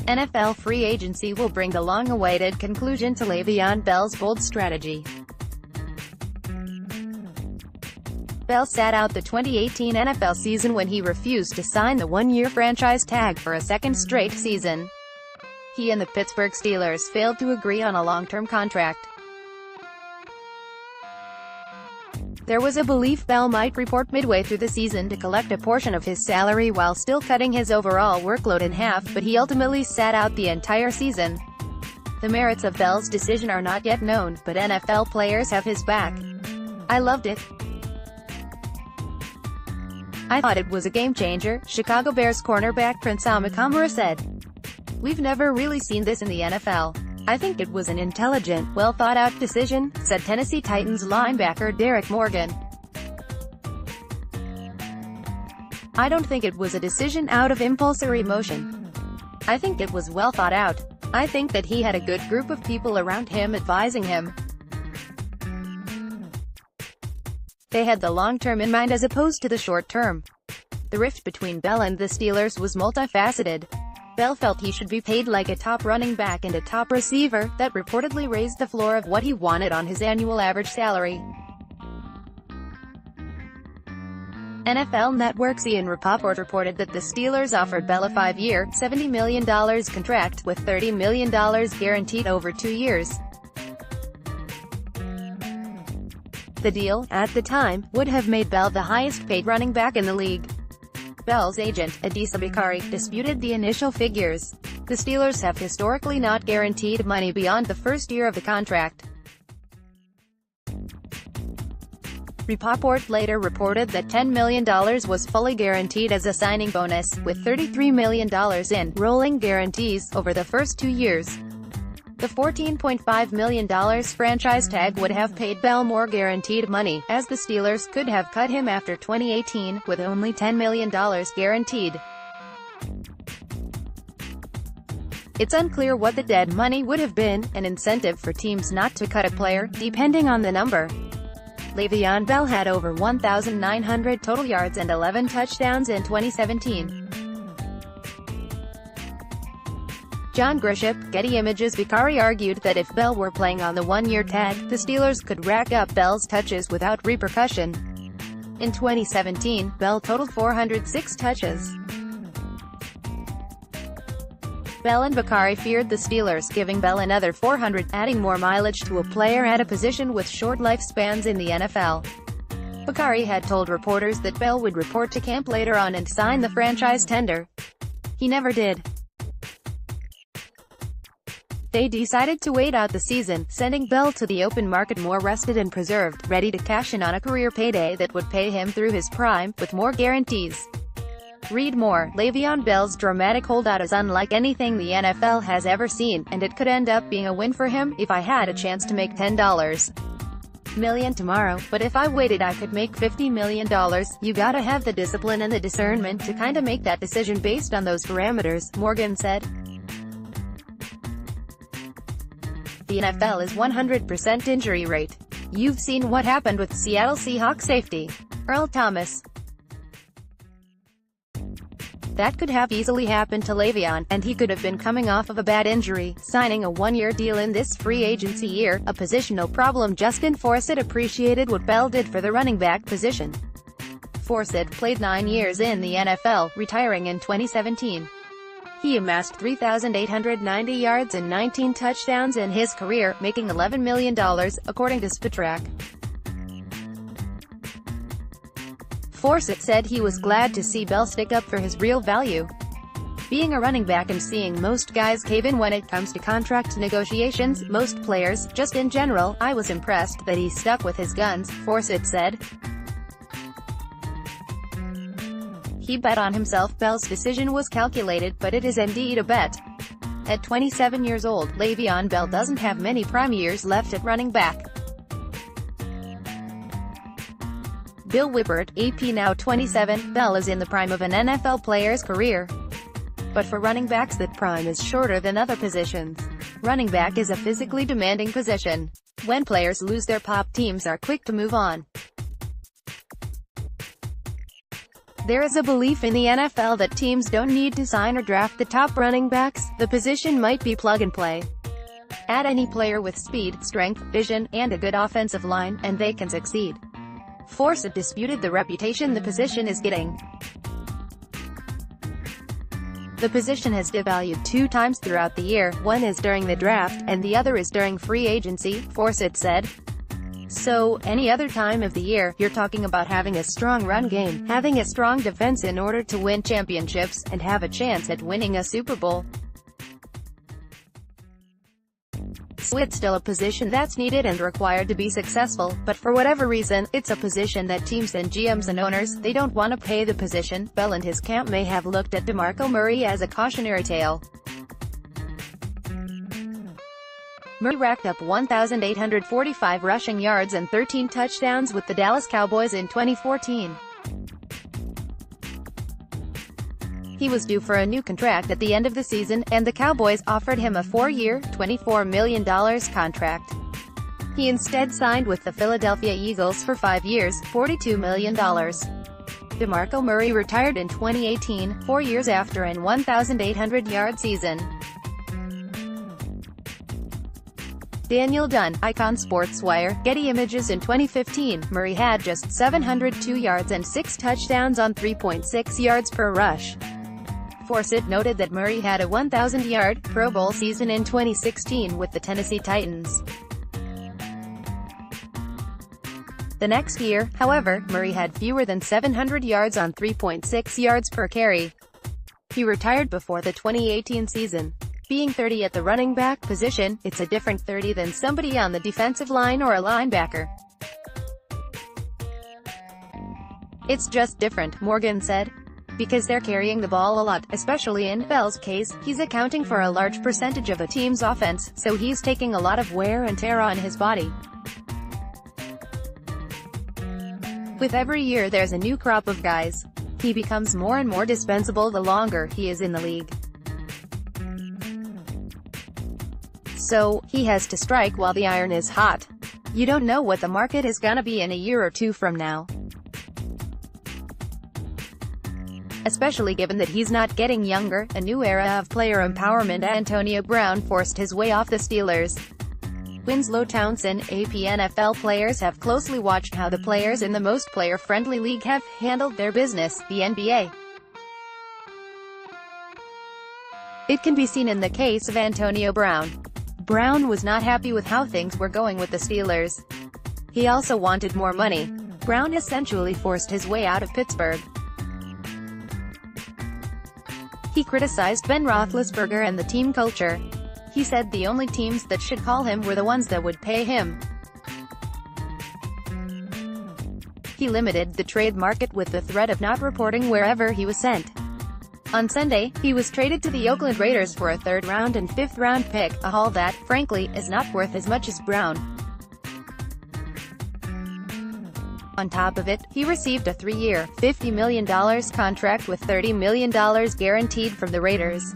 NFL free agency will bring the long-awaited conclusion to Le'Veon Bell's bold strategy. Bell sat out the 2018 NFL season when he refused to sign the one-year franchise tag for a second straight season. He and the Pittsburgh Steelers failed to agree on a long-term contract. There was a belief Bell might report midway through the season to collect a portion of his salary while still cutting his overall workload in half, but he ultimately sat out the entire season. The merits of Bell's decision are not yet known, but NFL players have his back. "I loved it. I thought it was a game-changer," Chicago Bears cornerback Prince Amukamara said. "We've never really seen this in the NFL. I think it was an intelligent, well-thought-out decision," said Tennessee Titans linebacker Derek Morgan. "I don't think it was a decision out of impulse or emotion. I think it was well thought out. I think that he had a good group of people around him advising him. They had the long-term in mind as opposed to the short-term." The rift between Bell and the Steelers was multifaceted. Bell felt he should be paid like a top running back and a top receiver, that reportedly raised the floor of what he wanted on his annual average salary. NFL Network's Ian Rapoport reported that the Steelers offered Bell a 5-year, $70 million contract, with $30 million guaranteed over 2 years. The deal, at the time, would have made Bell the highest-paid running back in the league. Bell's agent, Adisa Bakari, disputed the initial figures. The Steelers have historically not guaranteed money beyond the first year of the contract. Rapoport later reported that $10 million was fully guaranteed as a signing bonus, with $33 million in rolling guarantees over the first 2 years. The $14.5 million franchise tag would have paid Bell more guaranteed money, as the Steelers could have cut him after 2018, with only $10 million guaranteed. It's unclear what the dead money would have been, an incentive for teams not to cut a player, depending on the number. Le'Veon Bell had over 1,900 total yards and 11 touchdowns in 2017. John Grisham, Getty Images. Bakari argued that if Bell were playing on the one-year tag, the Steelers could rack up Bell's touches without repercussion. In 2017, Bell totaled 406 touches. Bell and Bakari feared the Steelers giving Bell another 400, adding more mileage to a player at a position with short lifespans in the NFL. Bakari had told reporters that Bell would report to camp later on and sign the franchise tender. He never did. They decided to wait out the season, sending Bell to the open market more rested and preserved, ready to cash in on a career payday that would pay him through his prime, with more guarantees. Read more. Le'Veon Bell's dramatic holdout is unlike anything the NFL has ever seen, and it could end up being a win for him. "If I had a chance to make $10 million tomorrow, but if I waited I could make $50 million. You gotta have the discipline and the discernment to kinda make that decision based on those parameters," Morgan said. The NFL is 100% injury rate. You've seen what happened with Seattle Seahawks safety Earl Thomas. That could have easily happened to Le'Veon, and he could have been coming off of a bad injury, signing a one-year deal in this free agency year, a positional problem. Justin Forsett appreciated what Bell did for the running back position. Forsett played 9 years in the NFL, retiring in 2017. He amassed 3,890 yards and 19 touchdowns in his career, making $11 million, according to Spotrac. Forsett said he was glad to see Bell stick up for his real value. "Being a running back and seeing most guys cave in when it comes to contract negotiations, most players, just in general, I was impressed that he stuck with his guns," Forsett said. He bet on himself. Bell's decision was calculated, but it is indeed a bet. At 27 years old, Le'Veon Bell doesn't have many prime years left at running back. Bill Whippert, AP. Now 27, Bell is in the prime of an NFL player's career. But for running backs, that prime is shorter than other positions. Running back is a physically demanding position. When players lose their pop, teams are quick to move on. There is a belief in the NFL that teams don't need to sign or draft the top running backs. The position might be plug and play. Add any player with speed, strength, vision, and a good offensive line, and they can succeed. Forsett disputed the reputation the position is getting. The position has devalued 2 times throughout the year, one is during the draft, and the other is during free agency, Forsett said. So, any other time of the year, you're talking about having a strong run game, having a strong defense in order to win championships, and have a chance at winning a Super Bowl. So it's still a position that's needed and required to be successful, but for whatever reason, it's a position that teams and GMs and owners, they don't want to pay the position. Bell and his camp may have looked at DeMarco Murray as a cautionary tale. Murray racked up 1,845 rushing yards and 13 touchdowns with the Dallas Cowboys in 2014. He was due for a new contract at the end of the season, and the Cowboys offered him a 4-year, $24 million contract. He instead signed with the Philadelphia Eagles for 5 years, $42 million. DeMarco Murray retired in 2018, 4 years after an 1,800-yard season. Daniel Dunn, Icon SportsWire, Getty Images. In 2015, Murray had just 702 yards and 6 touchdowns on 3.6 yards per rush. Forsett noted that Murray had a 1,000-yard, Pro Bowl season in 2016 with the Tennessee Titans. The next year, however, Murray had fewer than 700 yards on 3.6 yards per carry. He retired before the 2018 season. Being 30 at the running back position, it's a different 30 than somebody on the defensive line or a linebacker. It's just different, Morgan said. Because they're carrying the ball a lot, especially in Bell's case, he's accounting for a large percentage of a team's offense, so he's taking a lot of wear and tear on his body. With every year there's a new crop of guys. He becomes more and more dispensable the longer he is in the league. So, he has to strike while the iron is hot. You don't know what the market is gonna be in a year or 2 from now. Especially given that he's not getting younger. A new era of player empowerment. Antonio Brown forced his way off the Steelers. Winslow Townsend, AP. NFL players have closely watched how the players in the most player-friendly league have handled their business, the NBA. It can be seen in the case of Antonio Brown. Brown was not happy with how things were going with the Steelers. He also wanted more money. Brown essentially forced his way out of Pittsburgh. He criticized Ben Roethlisberger and the team culture. He said the only teams that should call him were the ones that would pay him. He limited the trade market with the threat of not reporting wherever he was sent. On Sunday, he was traded to the Oakland Raiders for a 3rd-round and 5th-round pick, a haul that, frankly, is not worth as much as Brown. On top of it, he received a 3-year, $50 million contract with $30 million guaranteed from the Raiders.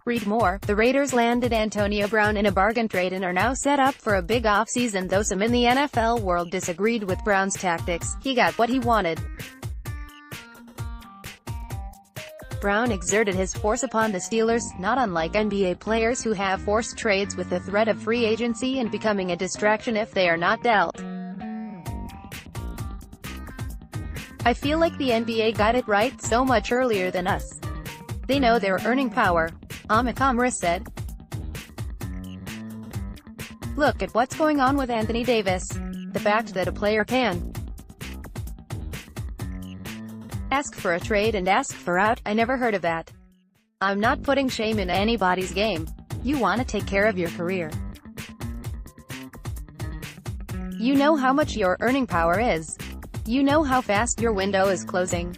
Read more. The Raiders landed Antonio Brown in a bargain trade and are now set up for a big offseason. Though some in the NFL world disagreed with Brown's tactics, he got what he wanted. Brown exerted his force upon the Steelers, not unlike NBA players who have forced trades with the threat of free agency and becoming a distraction if they are not dealt. I feel like the NBA got it right so much earlier than us. They know their earning power, Amakamra said. Look at what's going on with Anthony Davis. The fact that a player can ask for a trade and ask for out, I never heard of that. I'm not putting shame in anybody's game. You want to take care of your career. You know how much your earning power is. You know how fast your window is closing.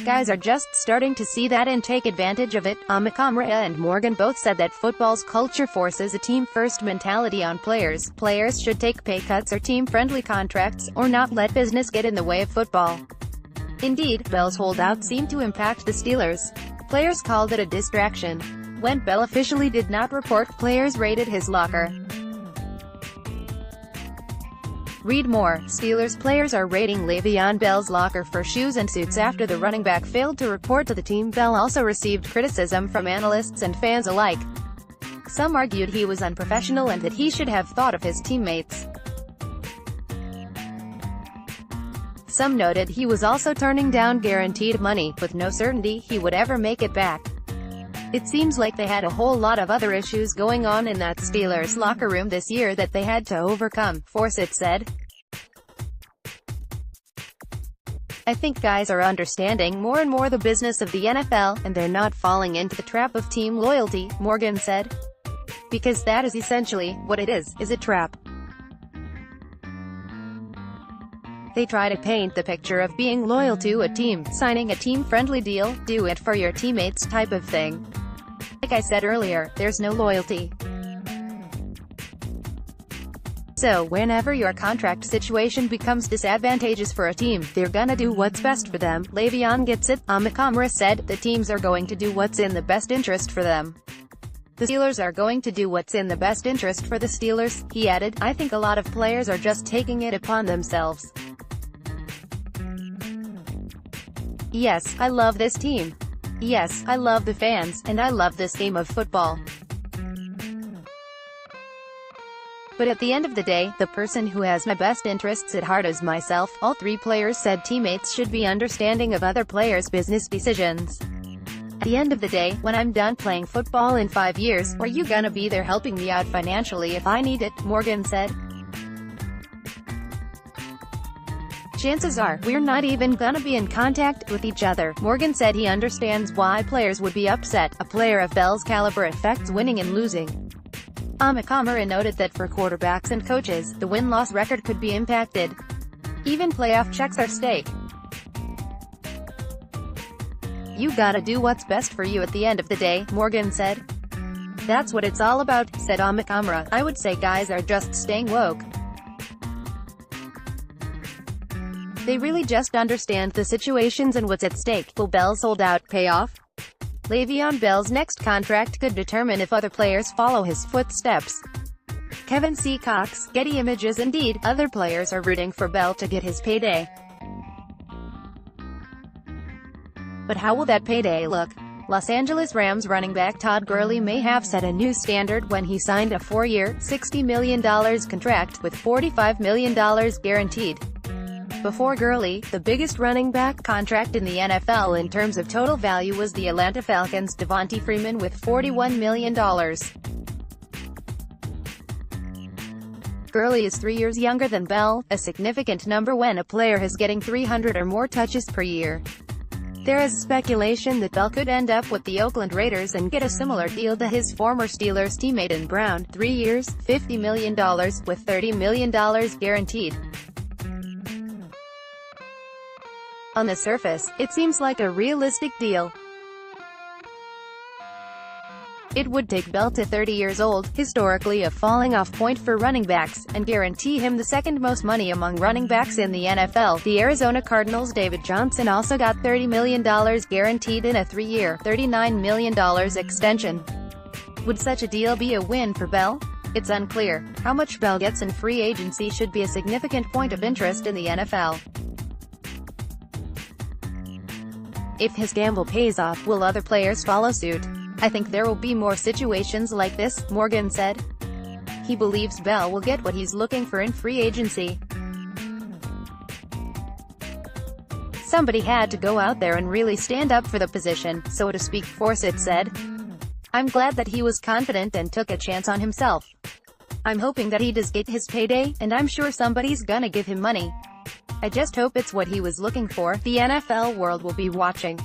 Guys are just starting to see that and take advantage of it. Amakamra and Morgan both said that football's culture forces a team-first mentality on players. Players should take pay cuts or team-friendly contracts, or not let business get in the way of football. Indeed, Bell's holdout seemed to impact the Steelers. Players called it a distraction. When Bell officially did not report, players raided his locker. Read more. Steelers players are raiding Le'Veon Bell's locker for shoes and suits after the running back failed to report to the team. Bell also received criticism from analysts and fans alike. Some argued he was unprofessional and that he should have thought of his teammates. Some noted he was also turning down guaranteed money, with no certainty he would ever make it back. It seems like they had a whole lot of other issues going on in that Steelers locker room this year that they had to overcome, Forsett said. I think guys are understanding more and more the business of the NFL, and they're not falling into the trap of team loyalty, Morgan said. Because that is essentially what it is a trap. They try to paint the picture of being loyal to a team, signing a team-friendly deal, do it for your teammates type of thing. Like I said earlier, there's no loyalty. So whenever your contract situation becomes disadvantageous for a team, they're gonna do what's best for them. Le'Veon gets it, Amara said. The teams are going to do what's in the best interest for them. The Steelers are going to do what's in the best interest for the Steelers, he added. I think a lot of players are just taking it upon themselves. Yes, I love this team. Yes, I love the fans, and I love this game of football. But at the end of the day, the person who has my best interests at heart is myself. All three players said teammates should be understanding of other players' business decisions. At the end of the day, when I'm done playing football in 5 years, are you gonna be there helping me out financially if I need it, Morgan said. Chances are, we're not even gonna be in contact with each other. Morgan said he understands why players would be upset. A player of Bell's caliber affects winning and losing. Amara noted that for quarterbacks and coaches, the win-loss record could be impacted. Even playoff checks are stake. You gotta do what's best for you at the end of the day, Morgan said. That's what it's all about, said Amara. I would say guys are just staying woke. They really just understand the situations and what's at stake. Will Bell's holdout pay off? Le'Veon Bell's next contract could determine if other players follow his footsteps. Kevin C. Cox, Getty Images. Indeed, other players are rooting for Bell to get his payday. But how will that payday look? Los Angeles Rams running back Todd Gurley may have set a new standard when he signed a 4-year, $60 million contract, with $45 million guaranteed. Before Gurley, the biggest running back contract in the NFL in terms of total value was the Atlanta Falcons' Devonta Freeman with $41 million. Gurley is 3 years younger than Bell, a significant number when a player is getting 300 or more touches per year. There is speculation that Bell could end up with the Oakland Raiders and get a similar deal to his former Steelers teammate in Brown, 3 years, $50 million, with $30 million guaranteed. On the surface, it seems like a realistic deal. It would take Bell to 30 years old, historically a falling-off point for running backs, and guarantee him the second most money among running backs in the NFL. The Arizona Cardinals' David Johnson also got $30 million guaranteed in a 3-year, $39 million extension. Would such a deal be a win for Bell? It's unclear. How much Bell gets in free agency should be a significant point of interest in the NFL. If his gamble pays off, will other players follow suit? I think there will be more situations like this, Morgan said. He believes Bell will get what he's looking for in free agency. Somebody had to go out there and really stand up for the position, so to speak, Forsett said. I'm glad that he was confident and took a chance on himself. I'm hoping that he does get his payday, and I'm sure somebody's gonna give him money. I just hope it's what he was looking for. The NFL world will be watching.